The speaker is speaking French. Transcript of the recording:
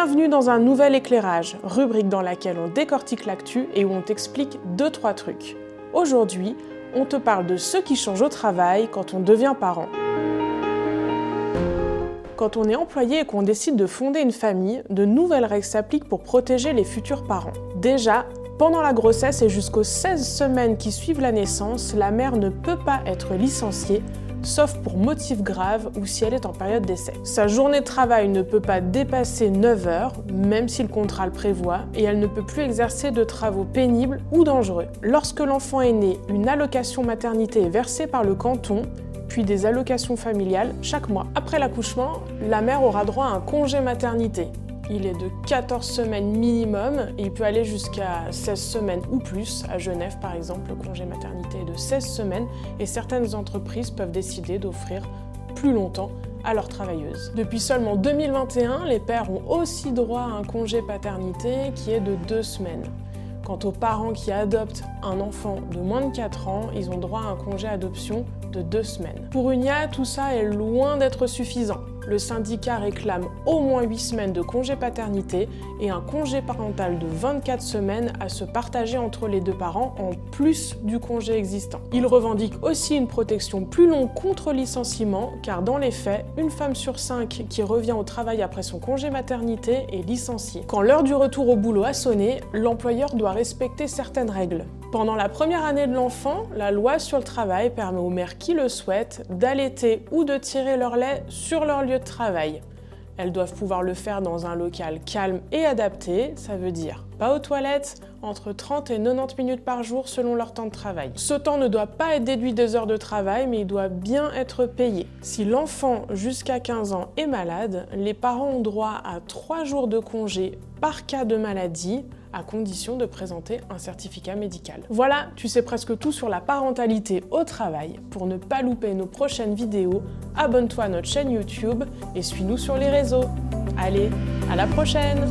Bienvenue dans un nouvel éclairage, rubrique dans laquelle on décortique l'actu et où on t'explique 2-3 trucs. Aujourd'hui, on te parle de ce qui change au travail quand on devient parent. Quand on est employé et qu'on décide de fonder une famille, de nouvelles règles s'appliquent pour protéger les futurs parents. Déjà, pendant la grossesse et jusqu'aux 16 semaines qui suivent la naissance, la mère ne peut pas être licenciée, sauf pour motif grave ou si elle est en période d'essai. Sa journée de travail ne peut pas dépasser 9 heures, même si le contrat le prévoit, et elle ne peut plus exercer de travaux pénibles ou dangereux. Lorsque l'enfant est né, une allocation maternité est versée par le canton, puis des allocations familiales chaque mois. Après l'accouchement, la mère aura droit à un congé maternité. Il est de 14 semaines minimum et il peut aller jusqu'à 16 semaines ou plus. À Genève, par exemple, le congé maternité est de 16 semaines et certaines entreprises peuvent décider d'offrir plus longtemps à leurs travailleuses. Depuis seulement 2021, les pères ont aussi droit à un congé paternité qui est de 2 semaines. Quant aux parents qui adoptent un enfant de moins de 4 ans, ils ont droit à un congé adoption de 2 semaines. Pour Unia, tout ça est loin d'être suffisant. Le syndicat réclame au moins 8 semaines de congé paternité et un congé parental de 24 semaines à se partager entre les deux parents en plus du congé existant. Il revendique aussi une protection plus longue contre licenciement car dans les faits, une femme sur 5 qui revient au travail après son congé maternité est licenciée. Quand l'heure du retour au boulot a sonné, l'employeur doit respecter certaines règles. Pendant la première année de l'enfant, la loi sur le travail permet aux mères qui le souhaitent d'allaiter ou de tirer leur lait sur leur lieu de travail. Elles doivent pouvoir le faire dans un local calme et adapté, ça veut dire pas aux toilettes, entre 30 et 90 minutes par jour selon leur temps de travail. Ce temps ne doit pas être déduit des heures de travail, mais il doit bien être payé. Si l'enfant jusqu'à 15 ans est malade, les parents ont droit à 3 jours de congé par cas de maladie, à condition de présenter un certificat médical. Voilà, tu sais presque tout sur la parentalité au travail. Pour ne pas louper nos prochaines vidéos, abonne-toi à notre chaîne YouTube et suis-nous sur les réseaux. Allez, à la prochaine!